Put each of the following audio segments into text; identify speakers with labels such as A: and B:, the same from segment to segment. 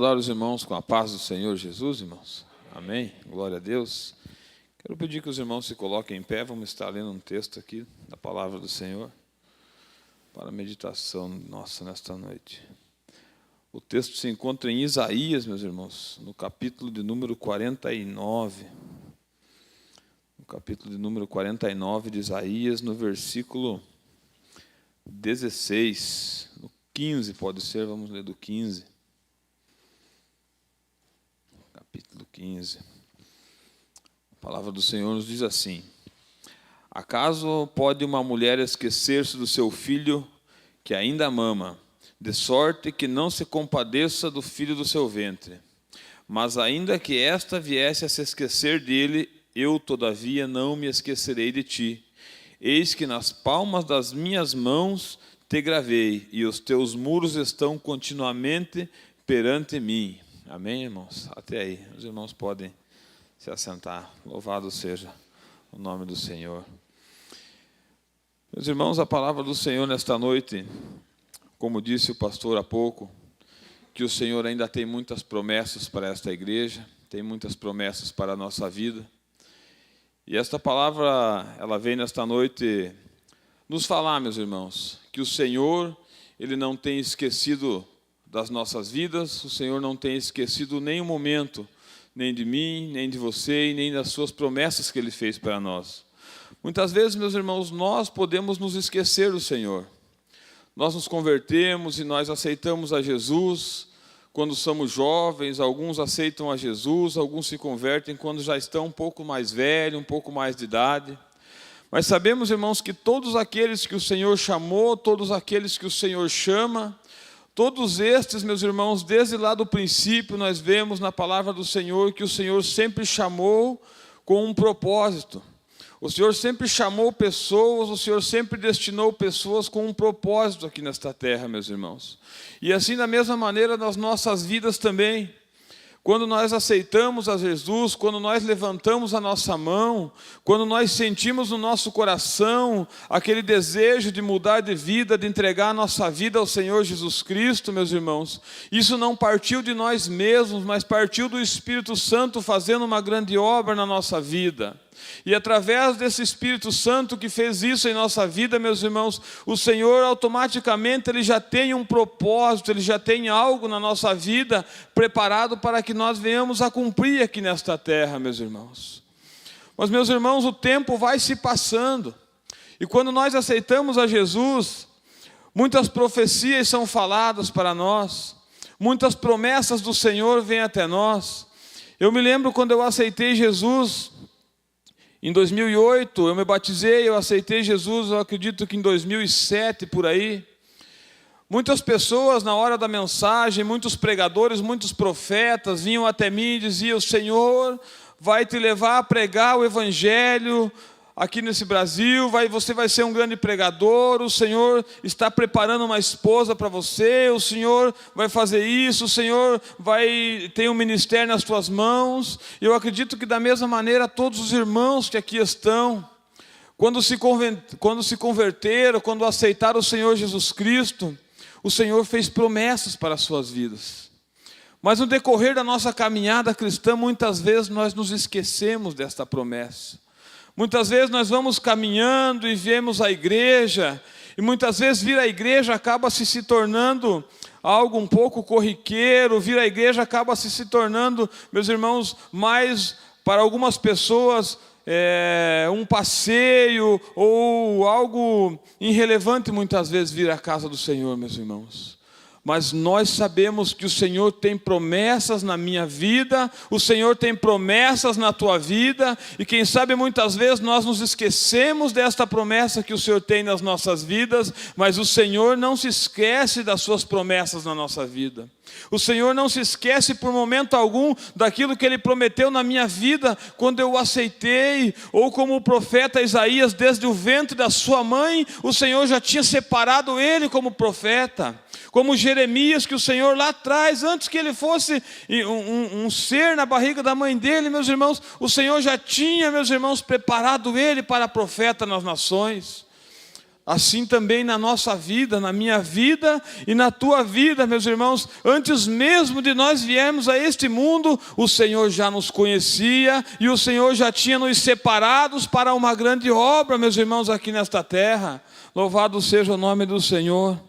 A: Saudar os irmãos com a paz do Senhor Jesus, irmãos. Amém. Glória a Deus. Quero pedir que os irmãos se coloquem em pé. Vamos estar lendo um texto aqui da palavra do Senhor para a meditação nossa nesta noite. O texto se encontra em Isaías, meus irmãos, no capítulo de número 49. No capítulo de número 49 de Isaías, no versículo 16. No 15 pode ser, vamos ler do 15. Capítulo 15. A palavra do Senhor nos diz assim: acaso pode uma mulher esquecer-se do seu filho que ainda mama, de sorte que não se compadeça do filho do seu ventre? Mas ainda que esta viesse a se esquecer dele, eu todavia não me esquecerei de ti. Eis que nas palmas das minhas mãos te gravei, e os teus muros estão continuamente perante mim. Amém, irmãos? Até aí. Os irmãos podem se assentar. Louvado seja o nome do Senhor. Meus irmãos, a palavra do Senhor nesta noite, como disse o pastor há pouco, que o Senhor ainda tem muitas promessas para esta igreja, tem muitas promessas para a nossa vida. E esta palavra, ela vem nesta noite nos falar, meus irmãos, que o Senhor, Ele não tem esquecido das nossas vidas, o Senhor não tem esquecido nem um momento, nem de mim, nem de você, e nem das suas promessas que Ele fez para nós. Muitas vezes, meus irmãos, nós podemos nos esquecer do Senhor. Nós nos convertemos e nós aceitamos a Jesus quando somos jovens, alguns aceitam a Jesus, alguns se convertem quando já estão um pouco mais velhos, um pouco mais de idade. Mas sabemos, irmãos, que todos aqueles que o Senhor chamou, todos aqueles que o Senhor chama, todos estes, meus irmãos, desde lá do princípio, nós vemos na palavra do Senhor que o Senhor sempre chamou com um propósito. O Senhor sempre chamou pessoas, o Senhor sempre destinou pessoas com um propósito aqui nesta terra, meus irmãos. E assim, da mesma maneira, nas nossas vidas também. Quando nós aceitamos a Jesus, quando nós levantamos a nossa mão, quando nós sentimos no nosso coração aquele desejo de mudar de vida, de entregar a nossa vida ao Senhor Jesus Cristo, meus irmãos, isso não partiu de nós mesmos, mas partiu do Espírito Santo fazendo uma grande obra na nossa vida. E através desse Espírito Santo que fez isso em nossa vida, meus irmãos, o Senhor automaticamente Ele já tem um propósito, Ele já tem algo na nossa vida preparado para que nós venhamos a cumprir aqui nesta terra, meus irmãos. Mas, meus irmãos, o tempo vai se passando, e quando nós aceitamos a Jesus, muitas profecias são faladas para nós, muitas promessas do Senhor vêm até nós. Eu me lembro quando eu aceitei Jesus. Em 2008, eu me batizei, eu aceitei Jesus, eu acredito que em 2007, por aí. Muitas pessoas, na hora da mensagem, muitos pregadores, muitos profetas, vinham até mim e diziam: o Senhor vai te levar a pregar o Evangelho aqui nesse Brasil, você vai ser um grande pregador, o Senhor está preparando uma esposa para você, o Senhor vai fazer isso, o Senhor vai ter um ministério nas tuas mãos. Eu acredito que da mesma maneira todos os irmãos que aqui estão, quando se converteram, quando aceitaram o Senhor Jesus Cristo, o Senhor fez promessas para as suas vidas. Mas no decorrer da nossa caminhada cristã, muitas vezes nós nos esquecemos desta promessa. Muitas vezes nós vamos caminhando e vemos a igreja, e muitas vezes vir à igreja acaba se tornando algo um pouco corriqueiro, vir à igreja acaba se tornando, meus irmãos, mais para algumas pessoas um passeio ou algo irrelevante muitas vezes vir à casa do Senhor, meus irmãos. Mas nós sabemos que o Senhor tem promessas na minha vida, o Senhor tem promessas na tua vida, e quem sabe muitas vezes nós nos esquecemos desta promessa que o Senhor tem nas nossas vidas, mas o Senhor não se esquece das suas promessas na nossa vida. O Senhor não se esquece por momento algum daquilo que Ele prometeu na minha vida quando eu o aceitei, ou como o profeta Isaías, desde o ventre da sua mãe, o Senhor já tinha separado ele como profeta. Como Jeremias, que o Senhor lá atrás, antes que ele fosse um ser na barriga da mãe dele, meus irmãos, o Senhor já tinha, meus irmãos, preparado ele para profeta nas nações. Assim também na nossa vida, na minha vida e na tua vida, meus irmãos, antes mesmo de nós viermos a este mundo, o Senhor já nos conhecia e o Senhor já tinha nos separados para uma grande obra, meus irmãos, aqui nesta terra. Louvado seja o nome do Senhor.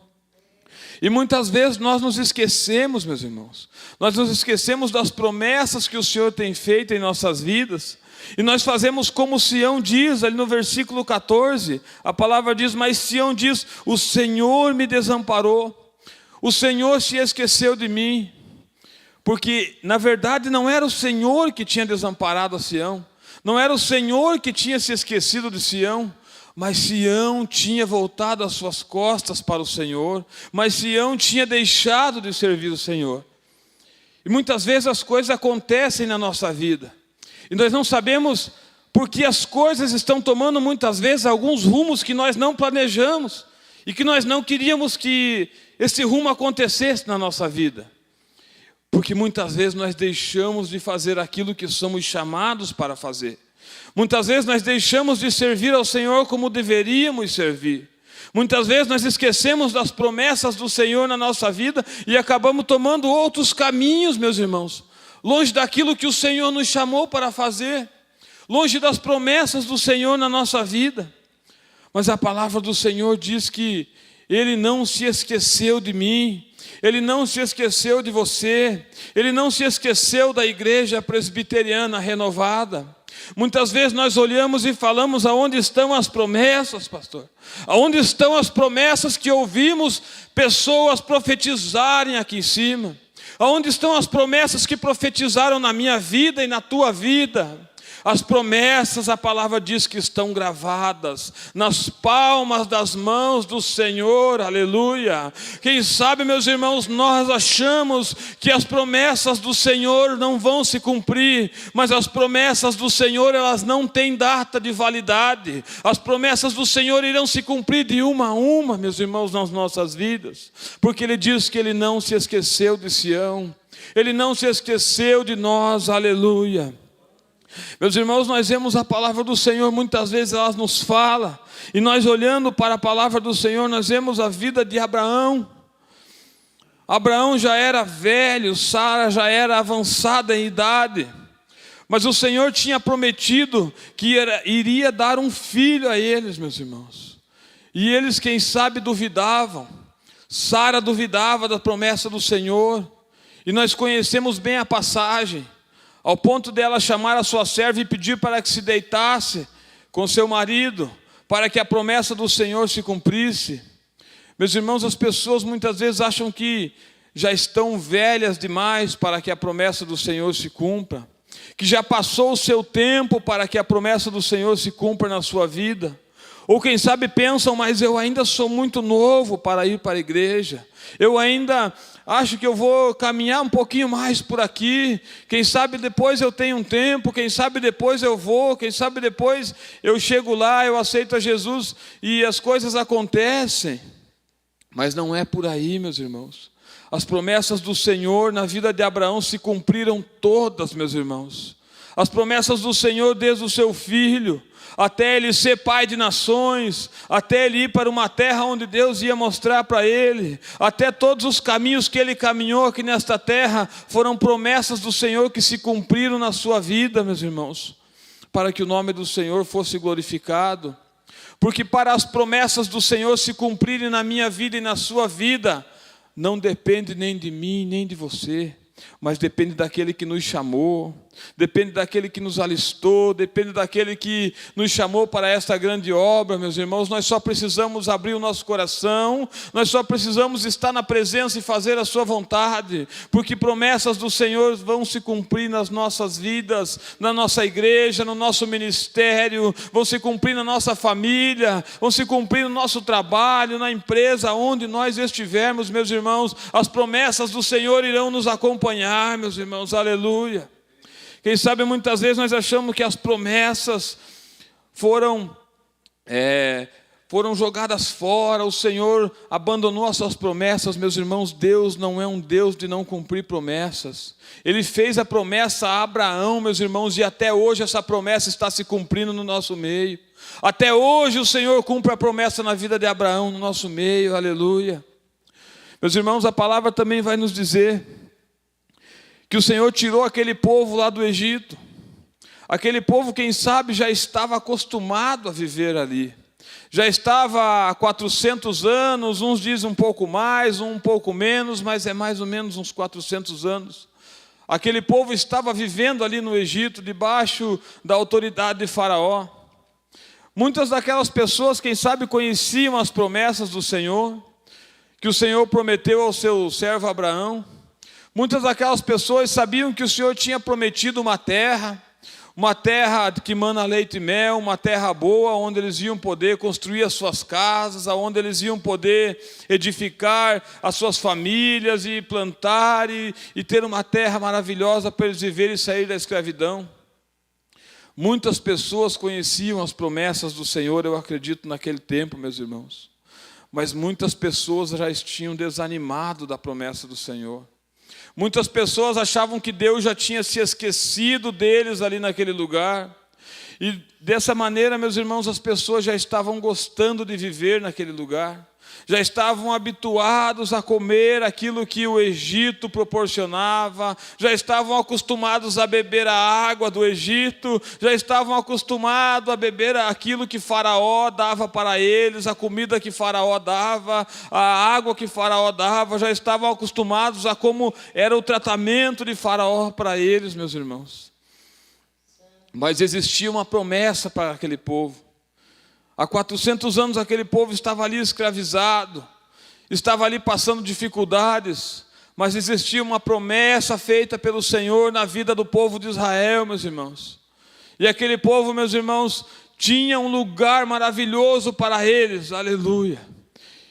A: E muitas vezes nós nos esquecemos, meus irmãos, nós nos esquecemos das promessas que o Senhor tem feito em nossas vidas. E nós fazemos como Sião diz, ali no versículo 14, a palavra diz: mas Sião diz, o Senhor me desamparou, o Senhor se esqueceu de mim. Porque na verdade não era o Senhor que tinha desamparado a Sião, não era o Senhor que tinha se esquecido de Sião, mas Sião tinha voltado as suas costas para o Senhor, mas Sião tinha deixado de servir o Senhor. E muitas vezes as coisas acontecem na nossa vida, e nós não sabemos porque as coisas estão tomando muitas vezes alguns rumos que nós não planejamos e que nós não queríamos que esse rumo acontecesse na nossa vida. Porque muitas vezes nós deixamos de fazer aquilo que somos chamados para fazer. Muitas vezes nós deixamos de servir ao Senhor como deveríamos servir. Muitas vezes nós esquecemos das promessas do Senhor na nossa vida e acabamos tomando outros caminhos, meus irmãos, longe daquilo que o Senhor nos chamou para fazer, longe das promessas do Senhor na nossa vida. Mas a palavra do Senhor diz que Ele não se esqueceu de mim, Ele não se esqueceu de você, Ele não se esqueceu da igreja presbiteriana renovada. Muitas vezes nós olhamos e falamos: aonde estão as promessas, pastor? Aonde estão as promessas que ouvimos pessoas profetizarem aqui em cima? Aonde estão as promessas que profetizaram na minha vida e na tua vida? As promessas, a palavra diz que estão gravadas nas palmas das mãos do Senhor, aleluia. Quem sabe, meus irmãos, nós achamos que as promessas do Senhor não vão se cumprir, mas as promessas do Senhor, elas não têm data de validade. As promessas do Senhor irão se cumprir de uma a uma, meus irmãos, nas nossas vidas, porque Ele diz que Ele não se esqueceu de Sião, Ele não se esqueceu de nós, aleluia. Meus irmãos, nós vemos a palavra do Senhor, muitas vezes ela nos fala, e nós olhando para a palavra do Senhor, nós vemos a vida de Abraão. Abraão já era velho, Sara já era avançada em idade, mas o Senhor tinha prometido que iria dar um filho a eles, meus irmãos. E eles, quem sabe, duvidavam. Sara duvidava da promessa do Senhor, e nós conhecemos bem a passagem, ao ponto dela chamar a sua serva e pedir para que se deitasse com seu marido, para que a promessa do Senhor se cumprisse. Meus irmãos, as pessoas muitas vezes acham que já estão velhas demais para que a promessa do Senhor se cumpra, que já passou o seu tempo para que a promessa do Senhor se cumpra na sua vida. Ou quem sabe pensam: mas eu ainda sou muito novo para ir para a igreja, eu ainda acho que eu vou caminhar um pouquinho mais por aqui, quem sabe depois eu tenho um tempo, quem sabe depois eu vou, quem sabe depois eu chego lá, eu aceito a Jesus e as coisas acontecem. Mas não é por aí, meus irmãos. As promessas do Senhor na vida de Abraão se cumpriram todas, meus irmãos. As promessas do Senhor desde o seu filho, até ele ser pai de nações, até ele ir para uma terra onde Deus ia mostrar para ele, até todos os caminhos que ele caminhou aqui nesta terra, foram promessas do Senhor que se cumpriram na sua vida, meus irmãos, para que o nome do Senhor fosse glorificado. Porque para as promessas do Senhor se cumprirem na minha vida e na sua vida, não depende nem de mim, nem de você, mas depende daquele que nos chamou, depende daquele que nos alistou, depende daquele que nos chamou para esta grande obra, meus irmãos. Nós só precisamos abrir o nosso coração, nós só precisamos estar na presença e fazer a sua vontade, porque promessas do Senhor vão se cumprir nas nossas vidas, na nossa igreja, no nosso ministério, vão se cumprir na nossa família, vão se cumprir no nosso trabalho, na empresa, onde nós estivermos, meus irmãos. As promessas do Senhor irão nos acompanhar, meus irmãos, aleluia. Quem sabe muitas vezes nós achamos que as promessas foram jogadas fora, o Senhor abandonou as suas promessas. Meus irmãos, Deus não é um Deus de não cumprir promessas. Ele fez a promessa a Abraão, meus irmãos, e até hoje essa promessa está se cumprindo no nosso meio. Até hoje o Senhor cumpre a promessa na vida de Abraão, no nosso meio, aleluia. Meus irmãos, a palavra também vai nos dizer que o Senhor tirou aquele povo lá do Egito. Aquele povo, quem sabe, já estava acostumado a viver ali. Já estava há 400 anos, uns dizem um pouco mais, um pouco menos, mas é mais ou menos uns 400 anos. Aquele povo estava vivendo ali no Egito, debaixo da autoridade de Faraó. Muitas daquelas pessoas, quem sabe, conheciam as promessas do Senhor, que o Senhor prometeu ao seu servo Abraão. Muitas daquelas pessoas sabiam que o Senhor tinha prometido uma terra que mana leite e mel, uma terra boa, onde eles iam poder construir as suas casas, onde eles iam poder edificar as suas famílias e plantar e ter uma terra maravilhosa para eles viverem e sair da escravidão. Muitas pessoas conheciam as promessas do Senhor, eu acredito, naquele tempo, meus irmãos. Mas muitas pessoas já tinham desanimado da promessa do Senhor. Muitas pessoas achavam que Deus já tinha se esquecido deles ali naquele lugar. E dessa maneira, meus irmãos, as pessoas já estavam gostando de viver naquele lugar. Já estavam habituados a comer aquilo que o Egito proporcionava, já estavam acostumados a beber a água do Egito, já estavam acostumados a beber aquilo que Faraó dava para eles, a comida que Faraó dava, a água que Faraó dava, já estavam acostumados a como era o tratamento de Faraó para eles, meus irmãos. Mas existia uma promessa para aquele povo. Há 400 anos aquele povo estava ali escravizado, estava ali passando dificuldades, mas existia uma promessa feita pelo Senhor na vida do povo de Israel, meus irmãos. E aquele povo, meus irmãos, tinha um lugar maravilhoso para eles, aleluia.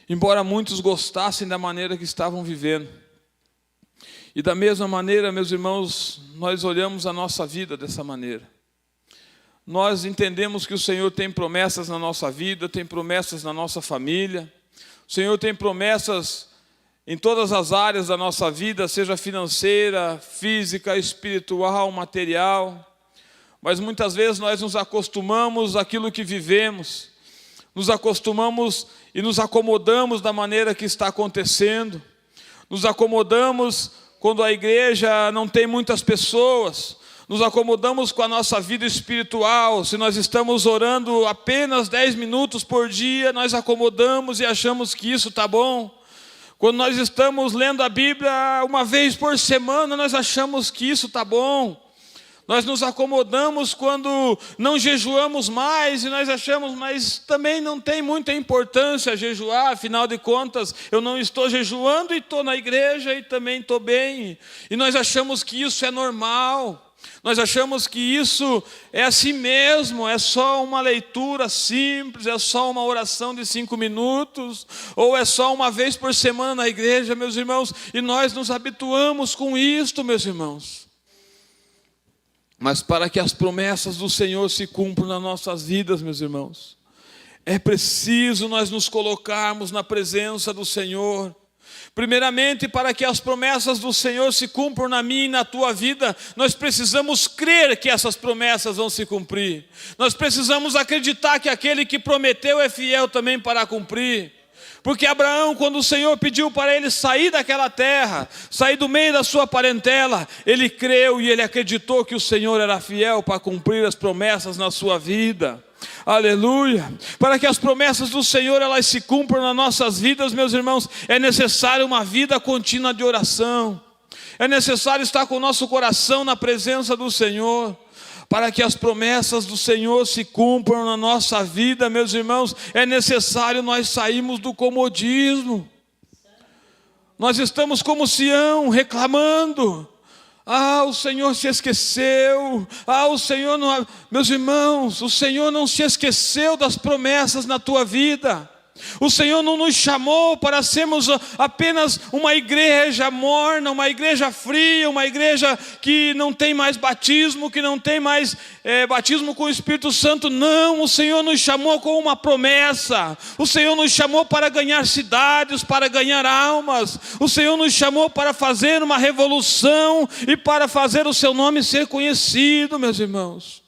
A: Embora muitos gostassem da maneira que estavam vivendo. E da mesma maneira, meus irmãos, nós olhamos a nossa vida dessa maneira. Nós entendemos que o Senhor tem promessas na nossa vida, tem promessas na nossa família. O Senhor tem promessas em todas as áreas da nossa vida, seja financeira, física, espiritual, material. Mas muitas vezes nós nos acostumamos àquilo que vivemos. Nos acostumamos e nos acomodamos da maneira que está acontecendo. Nos acomodamos quando a igreja não tem muitas pessoas. Nos acomodamos com a nossa vida espiritual. Se nós estamos orando apenas 10 minutos por dia, nós acomodamos e achamos que isso está bom. Quando nós estamos lendo a Bíblia uma vez por semana, nós achamos que isso está bom. Nós nos acomodamos quando não jejuamos mais e nós achamos, mas também não tem muita importância jejuar, afinal de contas, eu não estou jejuando e estou na igreja e também estou bem. E nós achamos que isso é normal. Nós achamos que isso é assim mesmo, é só uma leitura simples, é só uma oração de 5 minutos, ou é só uma vez por semana na igreja, meus irmãos, e nós nos habituamos com isto, meus irmãos. Mas para que as promessas do Senhor se cumpram nas nossas vidas, meus irmãos, é preciso nós nos colocarmos na presença do Senhor. Primeiramente, para que as promessas do Senhor se cumpram na minha e na tua vida, nós precisamos crer que essas promessas vão se cumprir. Nós precisamos acreditar que aquele que prometeu é fiel também para cumprir. Porque Abraão, quando o Senhor pediu para ele sair daquela terra, sair do meio da sua parentela, ele creu e ele acreditou que o Senhor era fiel para cumprir as promessas na sua vida. Aleluia. Para que as promessas do Senhor elas se cumpram nas nossas vidas, meus irmãos, é necessário uma vida contínua de oração. É necessário estar com o nosso coração na presença do Senhor. Para que as promessas do Senhor se cumpram na nossa vida, meus irmãos, é necessário nós sairmos do comodismo. Nós estamos como Sião, reclamando. Ah, o Senhor se esqueceu. Ah, o Senhor não... Meus irmãos, o Senhor não se esqueceu das promessas na tua vida. O Senhor não nos chamou para sermos apenas uma igreja morna, uma igreja fria, uma igreja que não tem mais batismo, que não tem mais batismo com o Espírito Santo. Não, o Senhor nos chamou com uma promessa. O Senhor nos chamou para ganhar cidades, para ganhar almas. O Senhor nos chamou para fazer uma revolução e para fazer o seu nome ser conhecido, meus irmãos.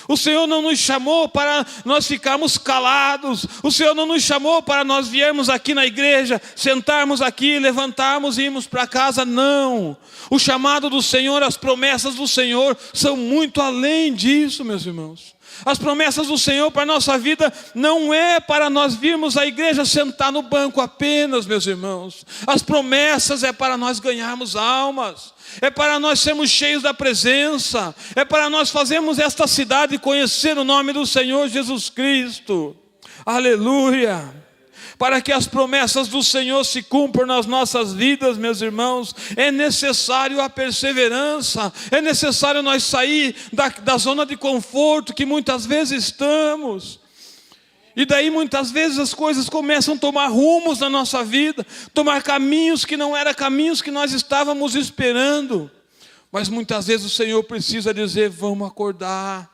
A: O Senhor não nos chamou para nós ficarmos calados. O Senhor não nos chamou para nós viermos aqui na igreja, sentarmos aqui, levantarmos e irmos para casa. Não. O chamado do Senhor, as promessas do Senhor são muito além disso, meus irmãos. As promessas do Senhor para a nossa vida não é para nós virmos à igreja sentar no banco apenas, meus irmãos. As promessas é para nós ganharmos almas. É para nós sermos cheios da presença. É para nós fazermos esta cidade conhecer o nome do Senhor Jesus Cristo. Aleluia! Para que as promessas do Senhor se cumpram nas nossas vidas, meus irmãos, é necessário a perseverança, é necessário nós sair da zona de conforto que muitas vezes estamos. E daí muitas vezes as coisas começam a tomar rumos na nossa vida, tomar caminhos que não eram caminhos que nós estávamos esperando. Mas muitas vezes o Senhor precisa dizer: vamos acordar.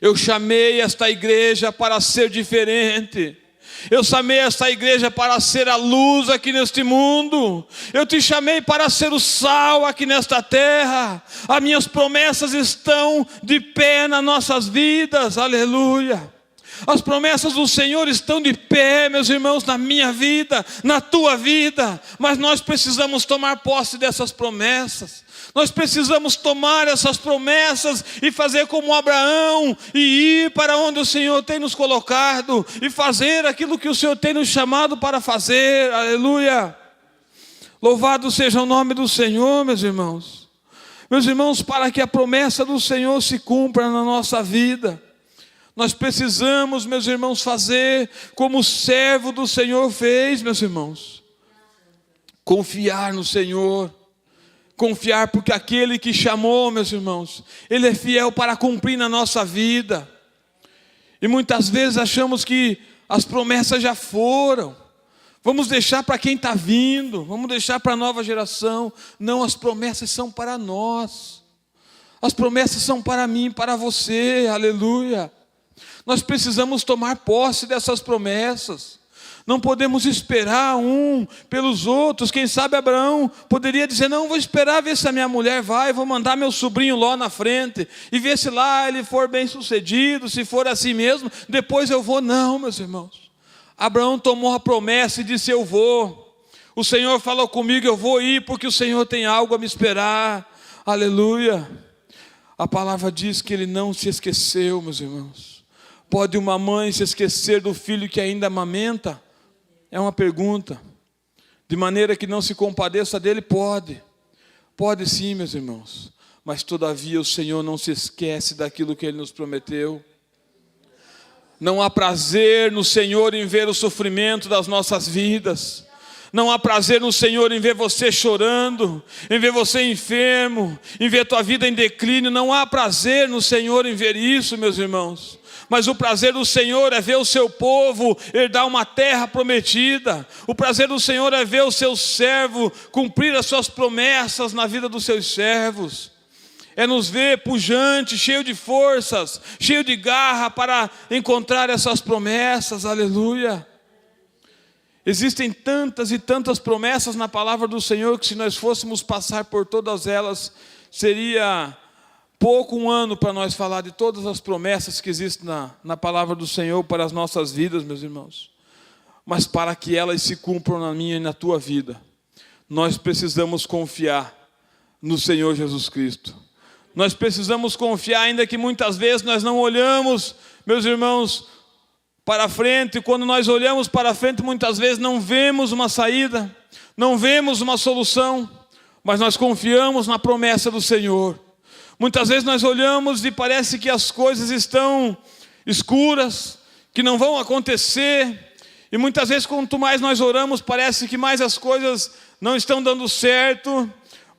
A: Eu chamei esta igreja para ser diferente. Eu chamei esta igreja para ser a luz aqui neste mundo. Eu te chamei para ser o sal aqui nesta terra. As minhas promessas estão de pé nas nossas vidas. Aleluia. As promessas do Senhor estão de pé, meus irmãos, na minha vida, na tua vida. Mas nós precisamos tomar posse dessas promessas. Nós precisamos tomar essas promessas e fazer como Abraão, e ir para onde o Senhor tem nos colocado, e fazer aquilo que o Senhor tem nos chamado para fazer. Aleluia. Louvado seja o nome do Senhor, meus irmãos. Meus irmãos, para que a promessa do Senhor se cumpra na nossa vida, nós precisamos, meus irmãos, fazer como o servo do Senhor fez, meus irmãos. Confiar no Senhor. Confiar, porque aquele que chamou, meus irmãos, Ele é fiel para cumprir na nossa vida. E muitas vezes achamos que as promessas já foram. Vamos deixar para quem está vindo, vamos deixar para a nova geração. Não, as promessas são para nós. As promessas são para mim, para você, aleluia. Nós precisamos tomar posse dessas promessas. Não podemos esperar um pelos outros. Quem sabe Abraão poderia dizer: não, vou esperar ver se a minha mulher vai, vou mandar meu sobrinho Ló na frente, e ver se lá ele for bem sucedido, se for assim mesmo, depois eu vou. Não, meus irmãos. Abraão tomou a promessa e disse: eu vou. O Senhor falou comigo, eu vou ir, porque o Senhor tem algo a me esperar. Aleluia. A palavra diz que ele não se esqueceu, meus irmãos. Pode uma mãe se esquecer do filho que ainda amamenta? É uma pergunta. De maneira que não se compadeça dele? Pode. Pode sim, meus irmãos. Mas todavia o Senhor não se esquece daquilo que Ele nos prometeu. Não há prazer no Senhor em ver o sofrimento das nossas vidas. Não há prazer no Senhor em ver você chorando, em ver você enfermo, em ver tua vida em declínio. Não há prazer no Senhor em ver isso, meus irmãos. Mas o prazer do Senhor é ver o seu povo herdar uma terra prometida. O prazer do Senhor é ver o seu servo cumprir as suas promessas na vida dos seus servos. É nos ver pujante, cheio de forças, cheio de garra para encontrar essas promessas. Aleluia. Existem tantas e tantas promessas na palavra do Senhor que, se nós fôssemos passar por todas elas, seria pouco um ano para nós falar de todas as promessas que existem na palavra do Senhor para as nossas vidas, meus irmãos. Mas para que elas se cumpram na minha e na tua vida, nós precisamos confiar no Senhor Jesus Cristo. Nós precisamos confiar, ainda que muitas vezes nós não olhamos, meus irmãos, para frente. Quando nós olhamos para frente, muitas vezes não vemos uma saída, não vemos uma solução, mas nós confiamos na promessa do Senhor. Muitas vezes nós olhamos e parece que as coisas estão escuras, que não vão acontecer. E muitas vezes, quanto mais nós oramos, parece que mais as coisas não estão dando certo.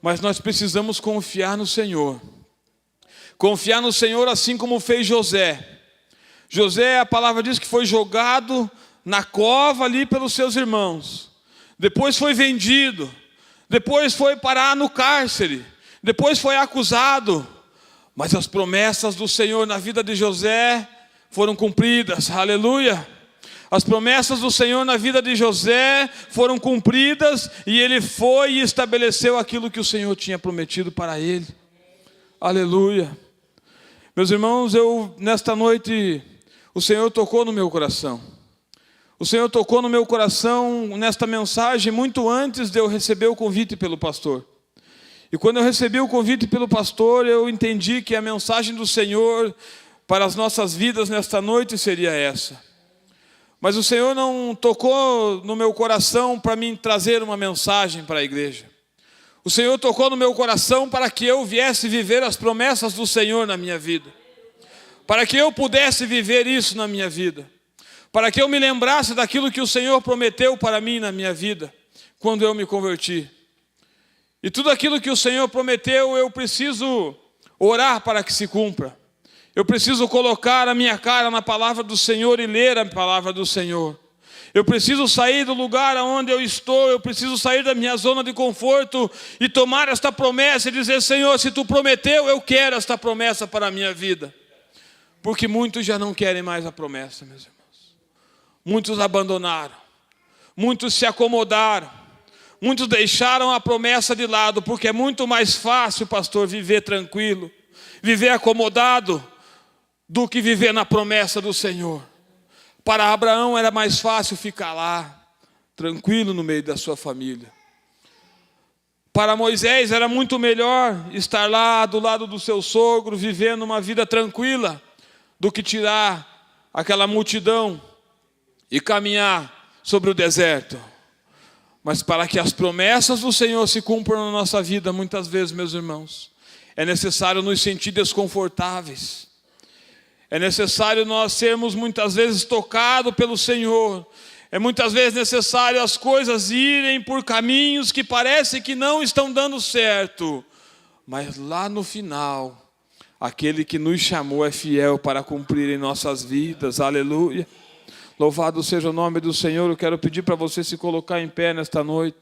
A: Mas nós precisamos confiar no Senhor. Confiar no Senhor assim como fez José. José, a palavra diz que foi jogado na cova ali pelos seus irmãos. Depois foi vendido. Depois foi parar no cárcere. Depois foi acusado, mas as promessas do Senhor na vida de José foram cumpridas, aleluia. As promessas do Senhor na vida de José foram cumpridas, e ele foi e estabeleceu aquilo que o Senhor tinha prometido para ele, aleluia. Meus irmãos, nesta noite, o Senhor tocou no meu coração. O Senhor tocou no meu coração nesta mensagem muito antes de eu receber o convite pelo pastor. E quando eu recebi o convite pelo pastor, eu entendi que a mensagem do Senhor para as nossas vidas nesta noite seria essa. Mas o Senhor não tocou no meu coração para me trazer uma mensagem para a igreja. O Senhor tocou no meu coração para que eu viesse viver as promessas do Senhor na minha vida. Para que eu pudesse viver isso na minha vida. Para que eu me lembrasse daquilo que o Senhor prometeu para mim na minha vida, quando eu me converti. E tudo aquilo que o Senhor prometeu, eu preciso orar para que se cumpra. Eu preciso colocar a minha cara na palavra do Senhor e ler a palavra do Senhor. Eu preciso sair do lugar onde eu estou, eu preciso sair da minha zona de conforto e tomar esta promessa e dizer: Senhor, se Tu prometeu, eu quero esta promessa para a minha vida. Porque muitos já não querem mais a promessa, meus irmãos. Muitos abandonaram, muitos se acomodaram, muitos deixaram a promessa de lado, porque é muito mais fácil, pastor, viver tranquilo, viver acomodado, do que viver na promessa do Senhor. Para Abraão era mais fácil ficar lá, tranquilo no meio da sua família. Para Moisés era muito melhor estar lá do lado do seu sogro, vivendo uma vida tranquila, do que tirar aquela multidão e caminhar sobre o deserto. Mas para que as promessas do Senhor se cumpram na nossa vida, muitas vezes, meus irmãos, é necessário nos sentir desconfortáveis. É necessário nós sermos muitas vezes tocados pelo Senhor. É muitas vezes necessário as coisas irem por caminhos que parece que não estão dando certo. Mas lá no final, aquele que nos chamou é fiel para cumprir em nossas vidas. Aleluia. Louvado seja o nome do Senhor. Eu quero pedir para você se colocar em pé nesta noite.